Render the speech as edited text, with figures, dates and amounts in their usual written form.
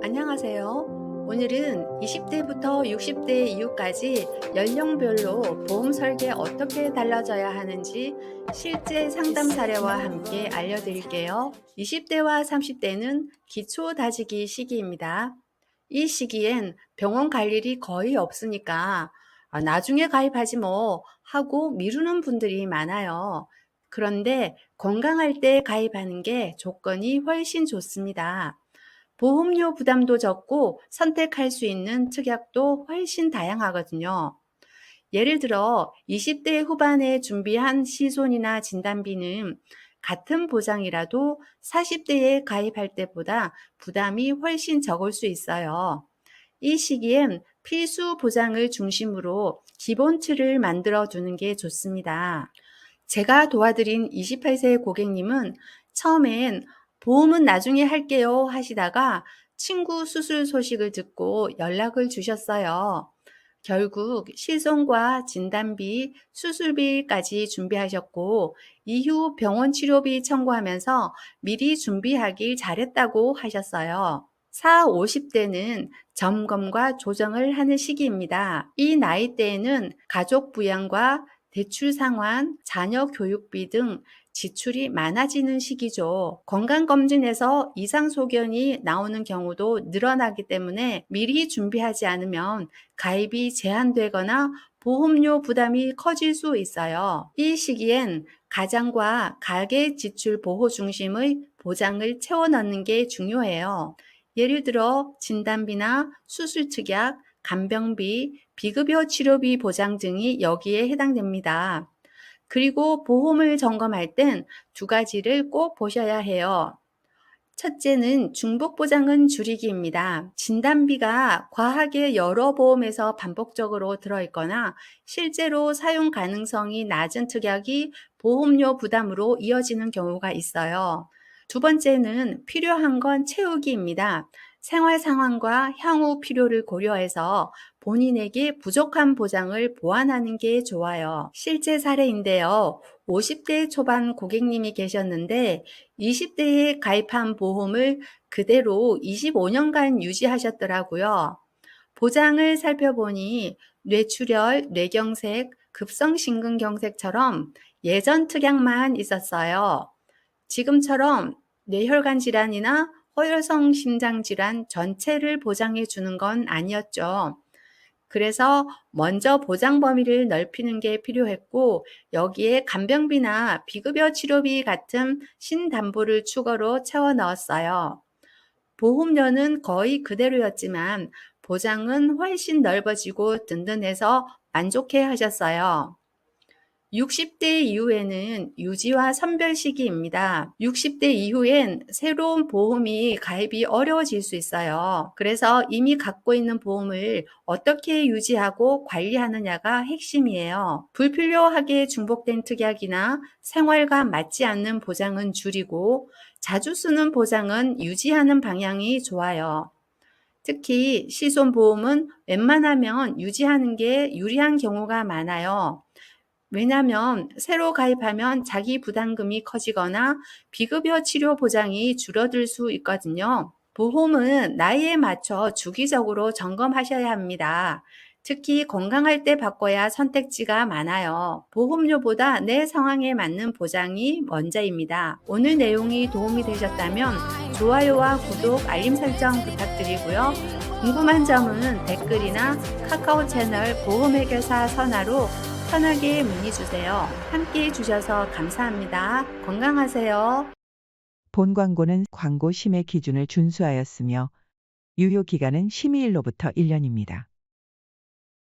안녕하세요. 오늘은 20대부터 60대 이후까지 연령별로 보험 설계 어떻게 달라져야 하는지 실제 상담 사례와 함께 알려드릴게요. 20대와 30대는 기초 다지기 시기입니다. 이 시기엔 병원 갈 일이 거의 없으니까 나중에 가입하지 뭐 하고 미루는 분들이 많아요. 그런데 건강할 때 가입하는 게 조건이 훨씬 좋습니다. 보험료 부담도 적고 선택할 수 있는 특약도 훨씬 다양하거든요. 예를 들어 20대 후반에 준비한 시손이나 진단비는 같은 보장이라도 40대에 가입할 때보다 부담이 훨씬 적을 수 있어요. 이 시기엔 필수 보장을 중심으로 기본 틀을 만들어 두는 게 좋습니다. 제가 도와드린 28세 고객님은 처음엔 보험은 나중에 할게요 하시다가 친구 수술 소식을 듣고 연락을 주셨어요. 결국 실손과 진단비, 수술비까지 준비하셨고 이후 병원 치료비 청구하면서 미리 준비하길 잘했다고 하셨어요. 4, 50대는 점검과 조정을 하는 시기입니다. 이 나이대에는 가족 부양과 대출 상환, 자녀 교육비 등 지출이 많아지는 시기죠. 건강검진에서 이상 소견이 나오는 경우도 늘어나기 때문에 미리 준비하지 않으면 가입이 제한되거나 보험료 부담이 커질 수 있어요. 이 시기엔 가장과 가계 지출 보호 중심의 보장을 채워 넣는 게 중요해요. 예를 들어 진단비나 수술 특약, 간병비, 비급여 치료비 보장 등이 여기에 해당됩니다. 그리고 보험을 점검할 땐 두 가지를 꼭 보셔야 해요. 첫째는 중복 보장은 줄이기입니다. 진단비가 과하게 여러 보험에서 반복적으로 들어있거나 실제로 사용 가능성이 낮은 특약이 보험료 부담으로 이어지는 경우가 있어요. 두 번째는 필요한 건 채우기입니다. 생활 상황과 향후 필요를 고려해서 본인에게 부족한 보장을 보완하는 게 좋아요. 실제 사례인데요. 50대 초반 고객님이 계셨는데 20대에 가입한 보험을 그대로 25년간 유지하셨더라고요. 보장을 살펴보니 뇌출혈, 뇌경색, 급성심근경색처럼 예전 특약만 있었어요. 지금처럼 뇌혈관 질환이나 허혈성 심장 질환 전체를 보장해 주는 건 아니었죠. 그래서 먼저 보장 범위를 넓히는 게 필요했고 여기에 간병비나 비급여 치료비 같은 신담보를 추가로 채워 넣었어요. 보험료는 거의 그대로였지만 보장은 훨씬 넓어지고 든든해서 만족해 하셨어요. 60대 이후에는 유지와 선별 시기입니다. 60대 이후엔 새로운 보험이 가입이 어려워질 수 있어요. 그래서 이미 갖고 있는 보험을 어떻게 유지하고 관리하느냐가 핵심이에요. 불필요하게 중복된 특약이나 생활과 맞지 않는 보장은 줄이고 자주 쓰는 보장은 유지하는 방향이 좋아요. 특히 실손보험은 웬만하면 유지하는 게 유리한 경우가 많아요. 왜냐하면 새로 가입하면 자기 부담금이 커지거나 비급여 치료 보장이 줄어들 수 있거든요. 보험은 나이에 맞춰 주기적으로 점검하셔야 합니다. 특히 건강할 때 바꿔야 선택지가 많아요. 보험료보다 내 상황에 맞는 보장이 먼저입니다. 오늘 내용이 도움이 되셨다면 좋아요와 구독, 알림 설정 부탁드리고요. 궁금한 점은 댓글이나 카카오 채널 보험해결사 선화로 편하게 문의 주세요. 함께 해주셔서 감사합니다. 건강하세요. 본 광고는 광고 심의 기준을 준수하였으며 유효 기간은 심의일로부터 1년입니다.